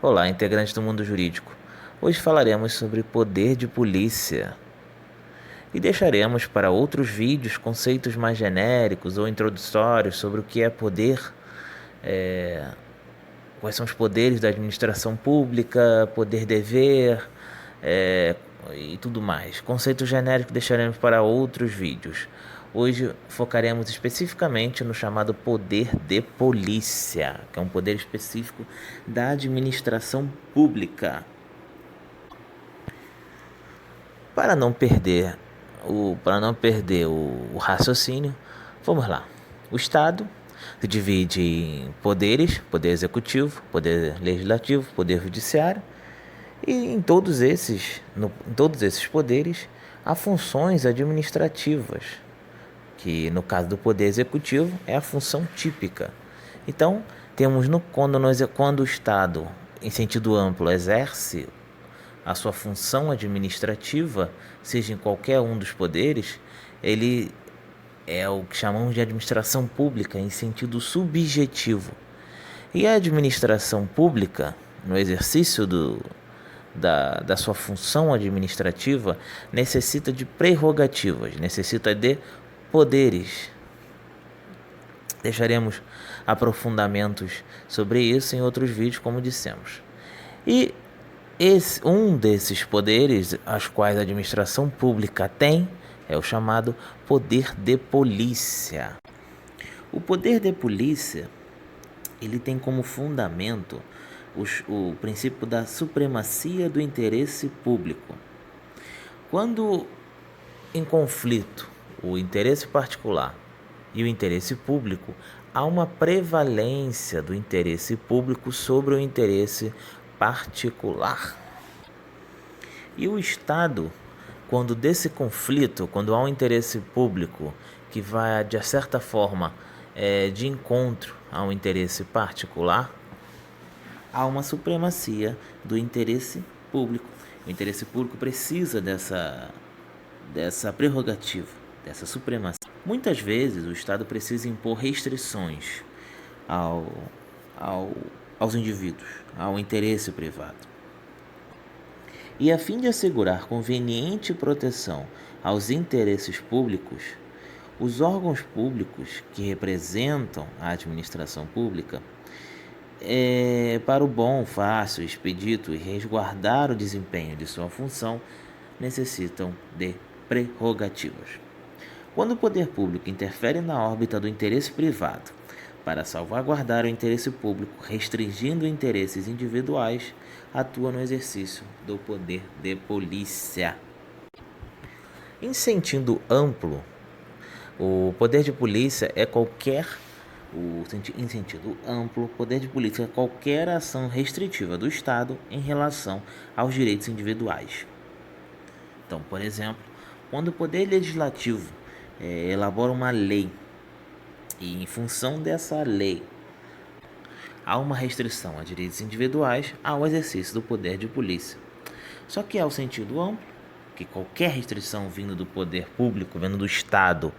Olá, integrantes do mundo jurídico. Hoje falaremos sobre poder de polícia e deixaremos para outros vídeos conceitos mais genéricos ou introdutórios sobre o que é poder, quais são os poderes da administração pública, poder-dever, é, e tudo mais. Conceitos genéricos deixaremos para outros vídeos. Hoje focaremos especificamente no chamado poder de polícia, que é um poder específico da administração pública. Para não perder o raciocínio, vamos lá. O Estado se divide em poderes, poder executivo, poder legislativo, poder judiciário, e em todos esses poderes há funções administrativas, que no caso do poder executivo é a função típica. Então, temos quando o Estado, em sentido amplo, exerce a sua função administrativa, seja em qualquer um dos poderes, ele é o que chamamos de administração pública em sentido subjetivo. E a administração pública, no exercício da sua função administrativa, necessita de prerrogativas, necessita de poderes. Deixaremos aprofundamentos sobre isso em outros vídeos, como dissemos. E um desses poderes, as quais a administração pública tem, é o chamado poder de polícia. O poder de polícia, ele tem como fundamento o princípio da supremacia do interesse público. Quando em conflito o interesse particular e o interesse público, há uma prevalência do interesse público sobre o interesse particular. E o Estado, quando desse conflito, quando há um interesse público que vai, de certa forma, de encontro a um interesse particular, há uma supremacia do interesse público. O interesse público precisa dessa prerrogativa, dessa supremacia. Muitas vezes o Estado precisa impor restrições ao, aos indivíduos, ao interesse privado. E a fim de assegurar conveniente proteção aos interesses públicos, os órgãos públicos que representam a administração pública, para o bom, fácil, expedito e resguardar o desempenho de sua função, necessitam de prerrogativas. Quando o poder público interfere na órbita do interesse privado para salvaguardar o interesse público, restringindo interesses individuais, atua no exercício do poder de polícia. Em sentido amplo, o poder de polícia é poder de polícia é qualquer ação restritiva do Estado em relação aos direitos individuais. Então, por exemplo, quando o poder legislativo elabora uma lei e, em função dessa lei, há uma restrição a direitos individuais, há o exercício do poder de polícia. Só que há o sentido amplo, que qualquer restrição vindo do poder público, vindo do Estado,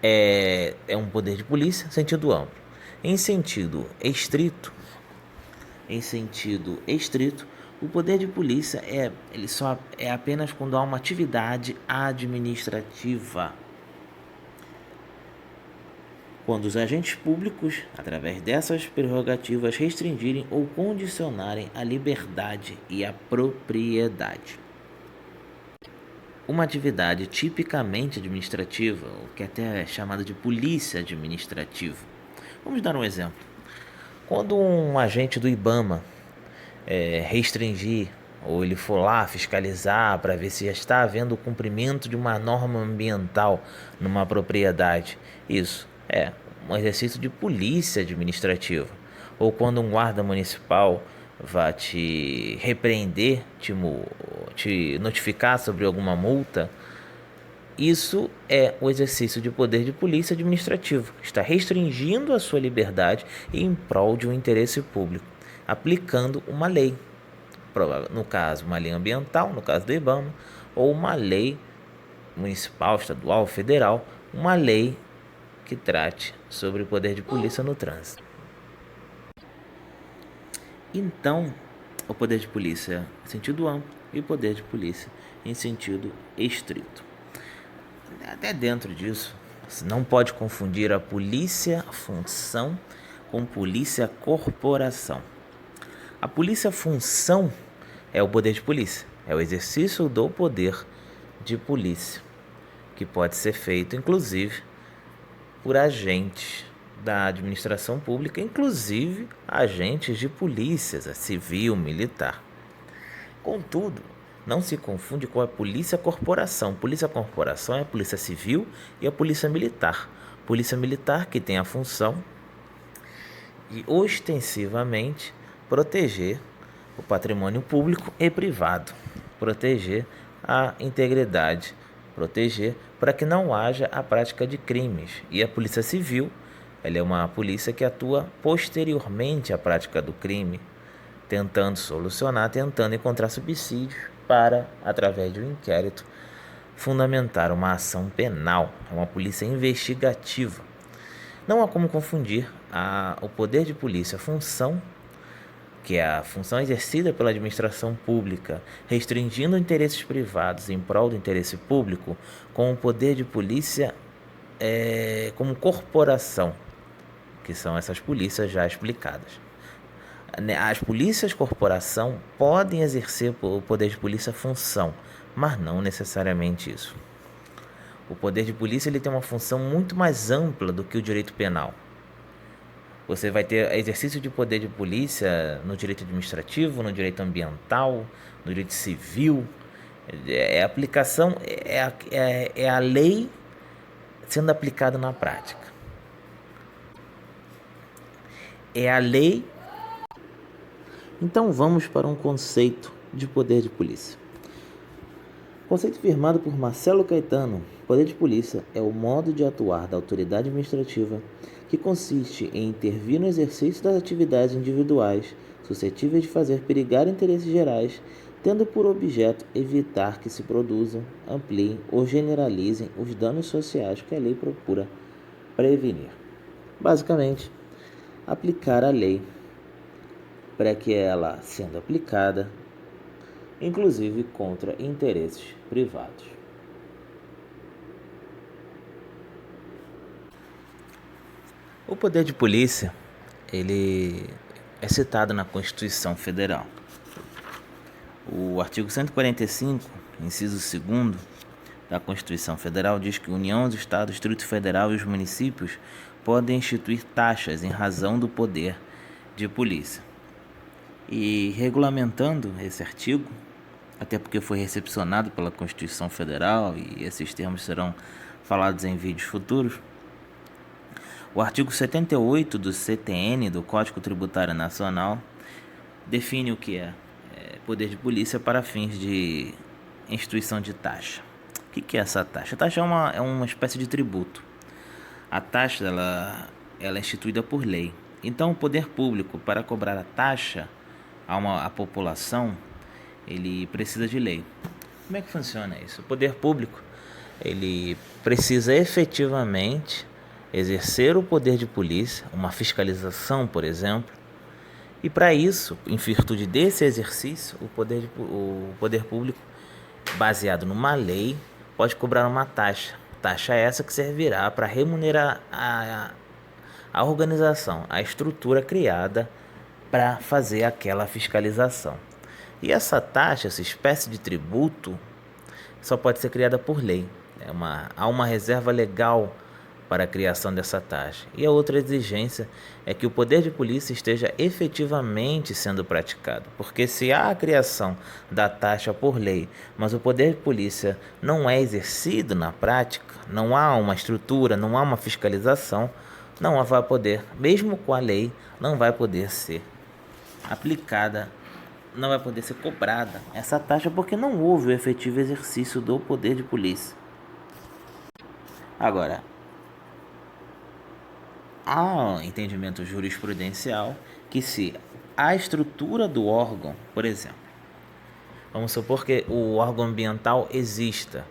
é um poder de polícia, sentido amplo. Em sentido estrito, o poder de polícia ele só é apenas quando há uma atividade administrativa. Quando os agentes públicos, através dessas prerrogativas, restringirem ou condicionarem a liberdade e a propriedade. Uma atividade tipicamente administrativa, o que até é chamado de polícia administrativa. Vamos dar um exemplo. Quando um agente do IBAMA restringir, ou ele for lá fiscalizar para ver se já está havendo o cumprimento de uma norma ambiental numa propriedade, isso é um exercício de polícia administrativa. Ou quando um guarda municipal vai te repreender, te notificar sobre alguma multa, isso é o exercício de poder de polícia administrativo. Está restringindo a sua liberdade em prol de um interesse público, aplicando uma lei. No caso, uma lei ambiental, no caso do IBAMA, ou uma lei municipal, estadual, federal, uma lei que trate sobre o poder de polícia no trânsito. Então, o poder de polícia em sentido amplo e o poder de polícia em sentido estrito. Até dentro disso, você não pode confundir a polícia função com polícia corporação. A polícia função é o poder de polícia, é o exercício do poder de polícia, que pode ser feito, inclusive, por agentes da administração pública, inclusive agentes de polícia civil, militar. Contudo, não se confunde com a polícia corporação. Polícia corporação é a polícia civil e a polícia militar. Polícia militar que tem a função de ostensivamente proteger o patrimônio público e privado, proteger a integridade, proteger para que não haja a prática de crimes. E a polícia civil, ela é uma polícia que atua posteriormente à prática do crime, tentando solucionar, tentando encontrar subsídios para, através de um inquérito, fundamentar uma ação penal. É uma polícia investigativa. Não há como confundir o poder de polícia, a função, que é a função exercida pela administração pública, restringindo interesses privados em prol do interesse público, com o poder de polícia como corporação, que são essas polícias já explicadas. As polícias corporação podem exercer o poder de polícia função, mas não necessariamente isso. O poder de polícia ele tem uma função muito mais ampla do que o direito penal. Você vai ter exercício de poder de polícia no direito administrativo, no direito ambiental, no direito civil. É a lei sendo aplicada na prática. É a lei. Então vamos para um conceito de poder de polícia. Conceito firmado por Marcelo Caetano. Poder de polícia é o modo de atuar da autoridade administrativa que consiste em intervir no exercício das atividades individuais suscetíveis de fazer perigar interesses gerais, tendo por objeto evitar que se produzam, ampliem ou generalizem os danos sociais que a lei procura prevenir. Basicamente, aplicar a lei para que ela, sendo aplicada, inclusive contra interesses privados. O poder de polícia, ele é citado na Constituição Federal. O artigo 145, inciso 2º da Constituição Federal diz que a União, os Estados, o Distrito Federal e os municípios podem instituir taxas em razão do poder de polícia. E regulamentando esse artigo, até porque foi recepcionado pela Constituição Federal e esses termos serão falados em vídeos futuros, o artigo 78 do CTN, do Código Tributário Nacional, define o que é poder de polícia para fins de instituição de taxa. O que é essa taxa? A taxa é uma espécie de tributo. A taxa ela é instituída por lei. Então, o poder público, para cobrar a taxa à população, ele precisa de lei. Como é que funciona isso? O poder público ele precisa efetivamente exercer o poder de polícia, uma fiscalização, por exemplo, e para isso, em virtude desse exercício, o poder público, baseado numa lei, pode cobrar uma taxa. Taxa essa que servirá para remunerar a organização, a estrutura criada para fazer aquela fiscalização. E essa taxa, essa espécie de tributo, só pode ser criada por lei. Há uma reserva legal para a criação dessa taxa. E a outra exigência é que o poder de polícia esteja efetivamente sendo praticado. Porque se há a criação da taxa por lei, mas o poder de polícia não é exercido na prática, não há uma estrutura, não há uma fiscalização, não vai poder, mesmo com a lei, não vai poder ser aplicada, não vai poder ser cobrada essa taxa porque não houve o efetivo exercício do poder de polícia. Agora, há um entendimento jurisprudencial que se a estrutura do órgão, por exemplo, vamos supor que o órgão ambiental exista,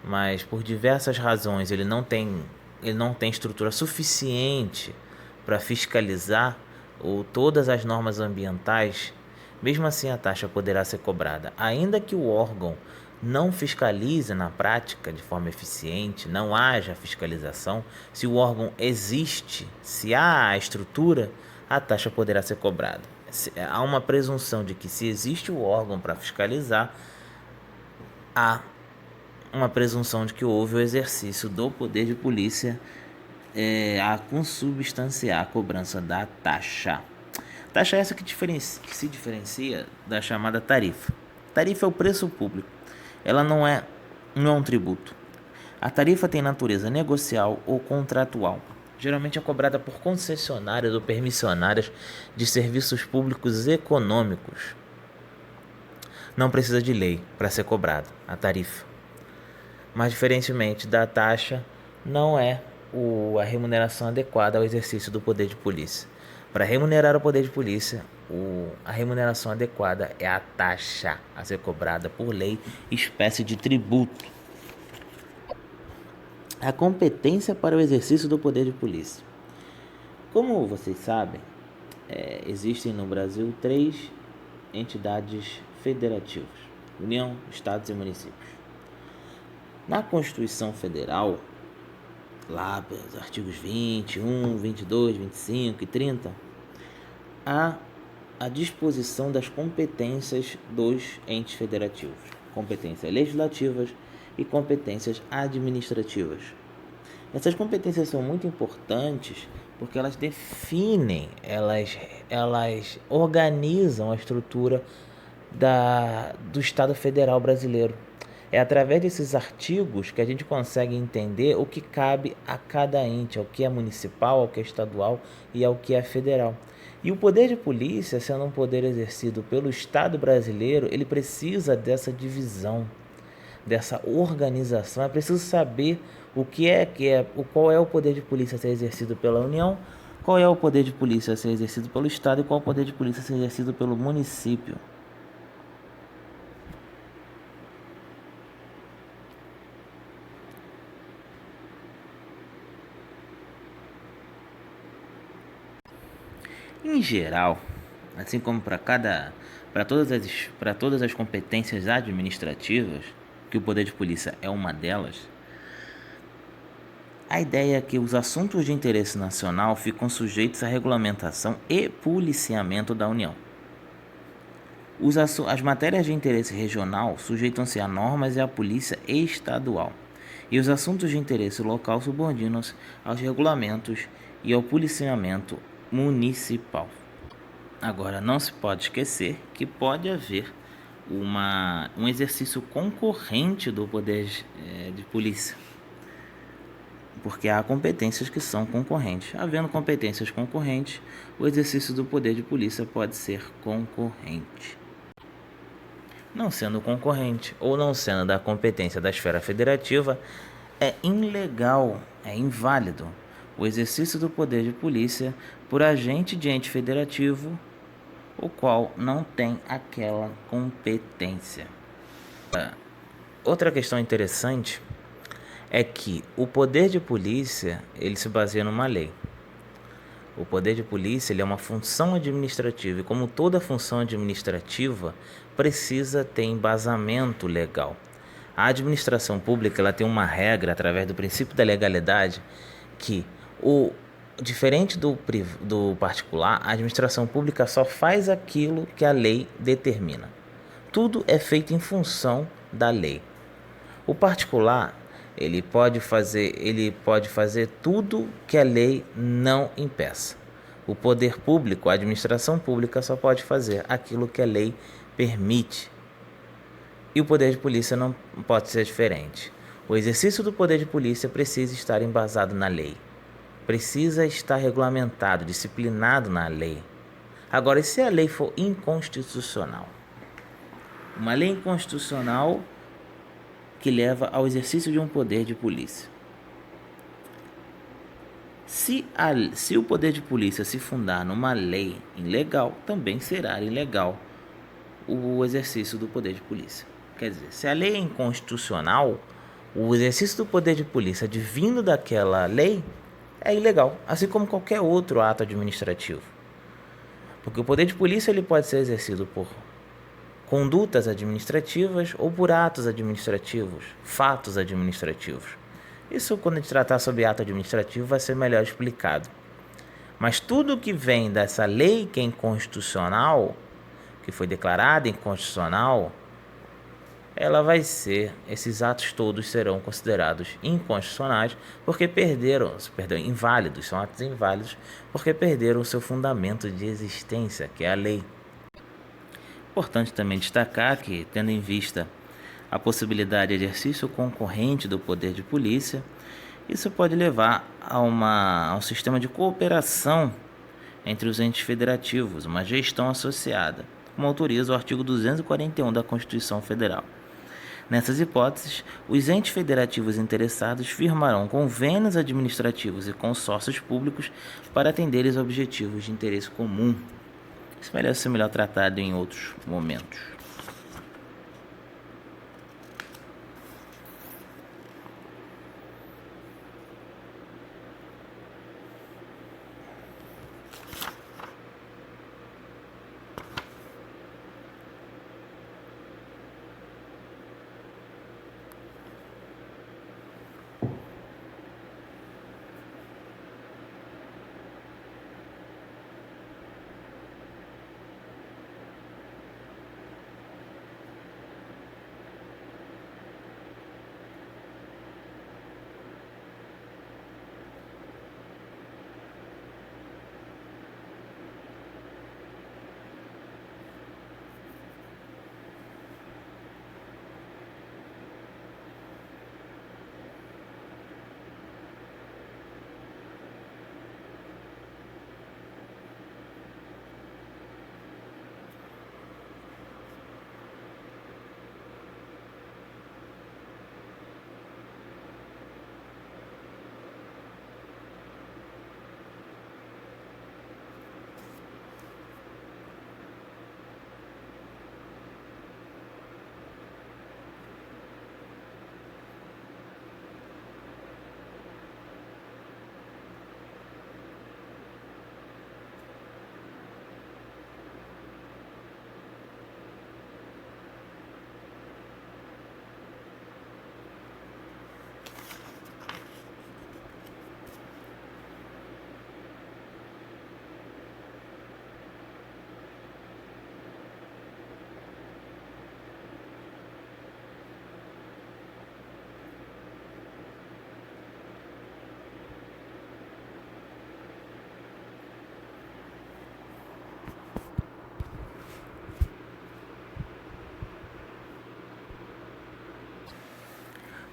mas por diversas razões ele não tem estrutura suficiente para fiscalizar ou todas as normas ambientais, mesmo assim a taxa poderá ser cobrada, ainda que o órgão não fiscalize na prática de forma eficiente, não haja fiscalização. Se o órgão existe, se há a estrutura, a taxa poderá ser cobrada. Há uma presunção de que, se existe o órgão para fiscalizar, há uma presunção de que houve o exercício do poder de polícia a consubstanciar a cobrança da taxa. Taxa essa que se diferencia da chamada tarifa. Tarifa é o preço público. Ela não é um tributo. A tarifa tem natureza negocial ou contratual. Geralmente é cobrada por concessionárias ou permissionárias de serviços públicos econômicos. Não precisa de lei para ser cobrada a tarifa. Mas, diferentemente da taxa, não é a remuneração adequada ao exercício do poder de polícia. Para remunerar o poder de polícia, a remuneração adequada é a taxa a ser cobrada por lei, espécie de tributo. A competência para o exercício do poder de polícia. Como vocês sabem, existem no Brasil 3 entidades federativas: União, Estados e Municípios. Na Constituição Federal, lá pelos artigos 21, 22, 25 e 30, há a disposição das competências dos entes federativos: competências legislativas e competências administrativas. Essas competências são muito importantes porque elas definem, elas organizam a estrutura do Estado Federal brasileiro. É através desses artigos que a gente consegue entender o que cabe a cada ente, ao que é municipal, ao que é estadual e ao que é federal. E o poder de polícia, sendo um poder exercido pelo Estado brasileiro, ele precisa dessa divisão, dessa organização. É preciso saber qual é o poder de polícia a ser exercido pela União, qual é o poder de polícia a ser exercido pelo Estado e qual é o poder de polícia a ser exercido pelo município. Em geral, assim como para todas as competências administrativas, que o poder de polícia é uma delas, a ideia é que os assuntos de interesse nacional ficam sujeitos à regulamentação e policiamento da União. As matérias de interesse regional sujeitam-se a normas e à polícia estadual, e os assuntos de interesse local subordinam-se aos regulamentos e ao policiamento municipal. Agora, não se pode esquecer que pode haver um exercício concorrente do poder de polícia, porque há competências que são concorrentes. Havendo competências concorrentes, o exercício do poder de polícia pode ser concorrente. Não sendo concorrente ou não sendo da competência da esfera federativa, é ilegal, é inválido o exercício do poder de polícia por agente de ente federativo, o qual não tem aquela competência. Outra questão interessante é que o poder de polícia, ele se baseia numa lei. O poder de polícia, ele é uma função administrativa e, como toda função administrativa, precisa ter embasamento legal. A administração pública, ela tem uma regra através do princípio da legalidade que, diferente do particular, a administração pública só faz aquilo que a lei determina. Tudo é feito em função da lei. O particular, ele pode fazer tudo que a lei não impeça. O poder público, a administração pública, só pode fazer aquilo que a lei permite. E o poder de polícia não pode ser diferente. O exercício do poder de polícia precisa estar embasado na lei. Precisa estar regulamentado, disciplinado na lei. Agora, e se a lei for inconstitucional? Uma lei inconstitucional que leva ao exercício de um poder de polícia. Se o poder de polícia se fundar numa lei ilegal, também será ilegal o exercício do poder de polícia. Quer dizer, se a lei é inconstitucional, o exercício do poder de polícia advindo daquela lei é ilegal, assim como qualquer outro ato administrativo. Porque o poder de polícia ele pode ser exercido por condutas administrativas ou por atos administrativos, fatos administrativos. Isso, quando a gente tratar sobre ato administrativo, vai ser melhor explicado. Mas tudo que vem dessa lei que é inconstitucional, que foi declarada inconstitucional, esses atos todos serão considerados inconstitucionais porque inválidos, são atos inválidos porque perderam o seu fundamento de existência, que é a lei. Importante também destacar que, tendo em vista a possibilidade de exercício concorrente do poder de polícia, isso pode levar a um sistema de cooperação entre os entes federativos, uma gestão associada, como autoriza o artigo 241 da Constituição Federal. Nessas hipóteses, os entes federativos interessados firmarão convênios administrativos e consórcios públicos para atender os objetivos de interesse comum. Isso merece ser melhor tratado em outros momentos.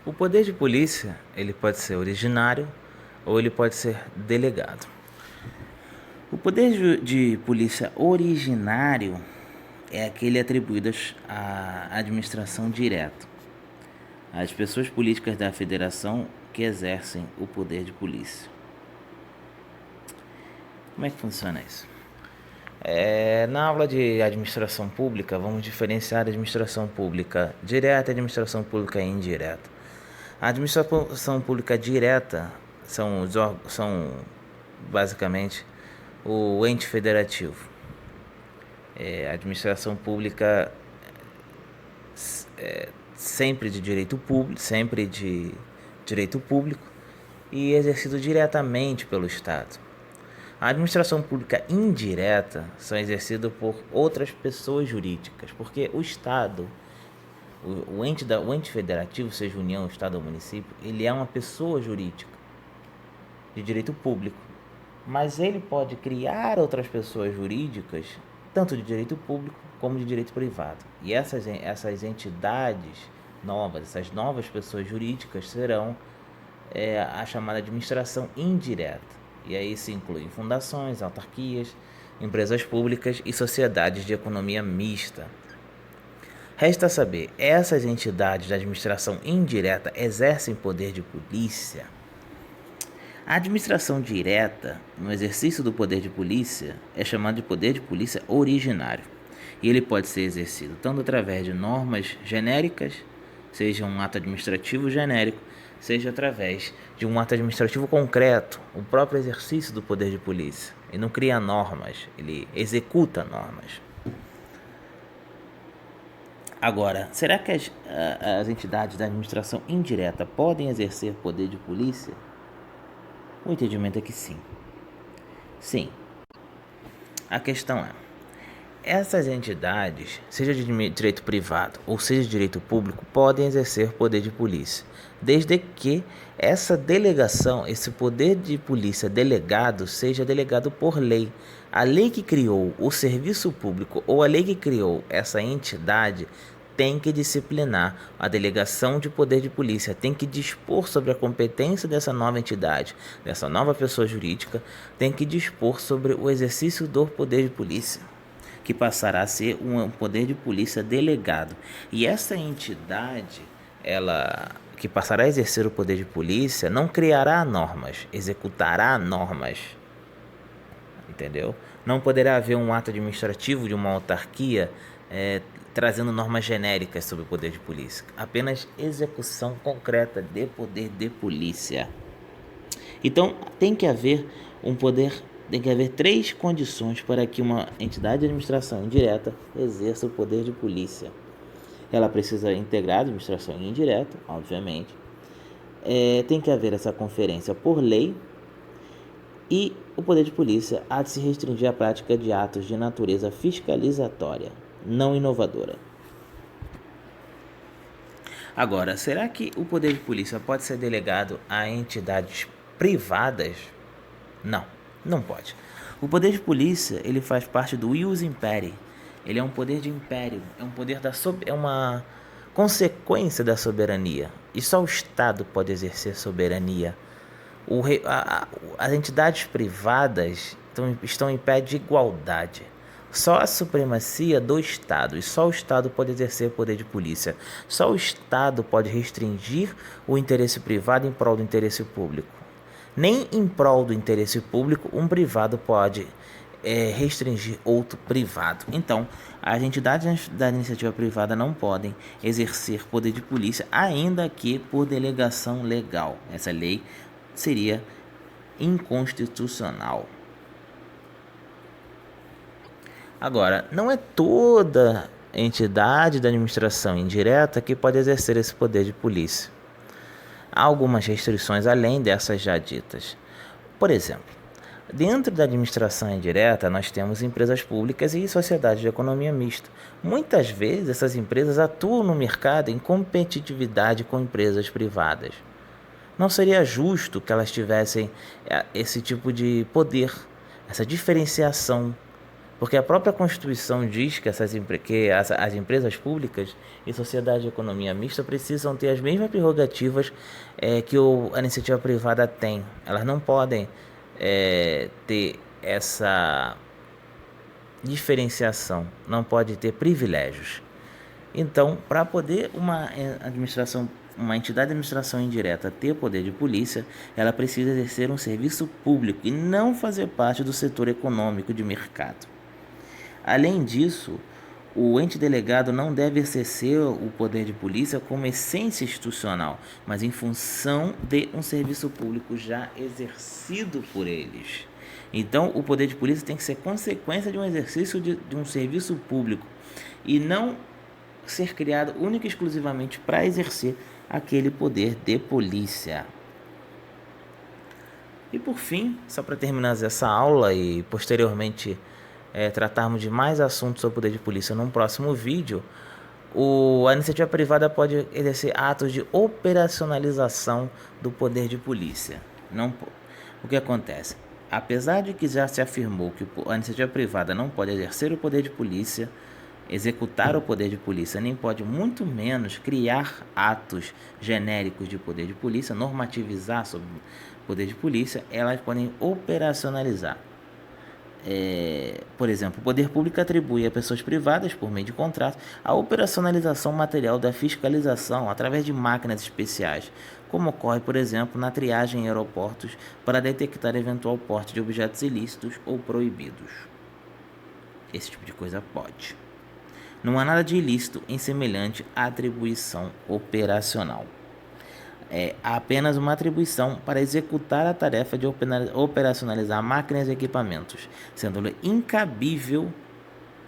O poder de polícia, ele pode ser originário ou ele pode ser delegado. O poder de polícia originário é aquele atribuído à administração direta, às pessoas políticas da federação que exercem o poder de polícia. Como é que funciona isso? Na aula de administração pública, vamos diferenciar a administração pública direta e a administração pública indireta. A administração pública direta são basicamente o ente federativo. A administração pública sempre de direito público e exercido diretamente pelo Estado. A administração pública indireta são exercidas por outras pessoas jurídicas, porque o Estado, o ente federativo, seja União, Estado ou município, ele é uma pessoa jurídica de direito público, mas ele pode criar outras pessoas jurídicas, tanto de direito público como de direito privado. E essas entidades novas, essas novas pessoas jurídicas serão a chamada administração indireta. E aí se incluem fundações, autarquias, empresas públicas e sociedades de economia mista. Resta saber, essas entidades da administração indireta exercem poder de polícia? A administração direta, no exercício do poder de polícia, é chamada de poder de polícia originário. E ele pode ser exercido tanto através de normas genéricas, seja um ato administrativo genérico, seja através de um ato administrativo concreto, o próprio exercício do poder de polícia. Ele não cria normas, ele executa normas. Agora, será que as entidades da administração indireta podem exercer poder de polícia? O entendimento é que sim. Sim. A questão é, essas entidades, seja de direito privado ou seja de direito público, podem exercer poder de polícia, desde que essa delegação, esse poder de polícia delegado, seja delegado por lei. A lei que criou o serviço público ou a lei que criou essa entidade tem que disciplinar a delegação de poder de polícia, tem que dispor sobre a competência dessa nova entidade, dessa nova pessoa jurídica, tem que dispor sobre o exercício do poder de polícia, que passará a ser um poder de polícia delegado. E essa entidade, ela que passará a exercer o poder de polícia, não criará normas, executará normas. Entendeu? Não poderá haver um ato administrativo de uma autarquia trazendo normas genéricas sobre o poder de polícia. Apenas execução concreta de poder de polícia. Então, tem que haver três condições para que uma entidade de administração indireta exerça o poder de polícia. Ela precisa integrar a administração indireta, obviamente. Tem que haver essa conferência por lei. E o poder de polícia há de se restringir à prática de atos de natureza fiscalizatória, não inovadora. Agora, será que o poder de polícia pode ser delegado a entidades privadas? Não, não pode. O poder de polícia, ele faz parte do ius imperi. Ele é um poder de império, é um poder é uma consequência da soberania. E só o Estado pode exercer soberania. As entidades privadas estão em pé de igualdade. Só a supremacia do Estado, e só o Estado pode exercer o poder de polícia. Só o Estado pode restringir o interesse privado em prol do interesse público. Nem em prol do interesse público um privado pode restringir outro privado. Então, as entidades da iniciativa privada não podem exercer poder de polícia, ainda que por delegação legal. Essa lei seria inconstitucional. Agora, não é toda entidade da administração indireta que pode exercer esse poder de polícia. Há algumas restrições além dessas já ditas. Por exemplo, dentro da administração indireta, nós temos empresas públicas e sociedades de economia mista. Muitas vezes, essas empresas atuam no mercado em competitividade com empresas privadas. Não seria justo que elas tivessem esse tipo de poder, essa diferenciação, porque a própria Constituição diz que as empresas públicas e sociedade de economia mista precisam ter as mesmas prerrogativas que a iniciativa privada tem. Elas não podem ter essa diferenciação, não pode ter privilégios. Então, para poder uma entidade de administração indireta ter poder de polícia, ela precisa exercer um serviço público e não fazer parte do setor econômico de mercado. Além disso, o ente delegado não deve exercer o poder de polícia como essência institucional, mas em função de um serviço público já exercido por eles. Então, o poder de polícia tem que ser consequência de um exercício de um serviço público e não ser criado única e exclusivamente para exercer aquele poder de polícia. E por fim, só para terminar essa aula e posteriormente tratarmos de mais assuntos sobre o poder de polícia num próximo vídeo, a iniciativa privada pode exercer atos de operacionalização do poder de polícia. O que acontece? Apesar de que já se afirmou que a iniciativa privada não pode exercer o poder de polícia, executar o poder de polícia, nem pode muito menos criar atos genéricos de poder de polícia, normativizar sobre o poder de polícia, elas podem operacionalizar. Por exemplo, o poder público atribui a pessoas privadas, por meio de contrato, a operacionalização material da fiscalização através de máquinas especiais, como ocorre, por exemplo, na triagem em aeroportos para detectar eventual porte de objetos ilícitos ou proibidos. Esse tipo de coisa pode. Não há nada de ilícito em semelhante atribuição operacional. é apenas uma atribuição para executar a tarefa de operacionalizar máquinas e equipamentos, sendo incabível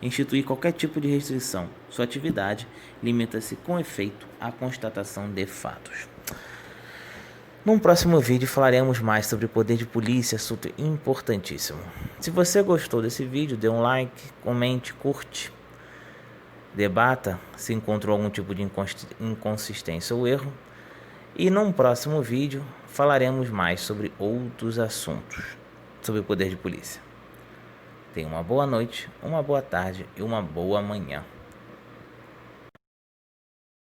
instituir qualquer tipo de restrição. Sua atividade limita-se com efeito à constatação de fatos. Num próximo vídeo falaremos mais sobre o poder de polícia, assunto importantíssimo. Se você gostou desse vídeo, dê um like, comente, curte, debata se encontrou algum tipo de inconsistência ou erro. E num próximo vídeo falaremos mais sobre outros assuntos sobre o poder de polícia. Tenha uma boa noite, uma boa tarde e uma boa manhã.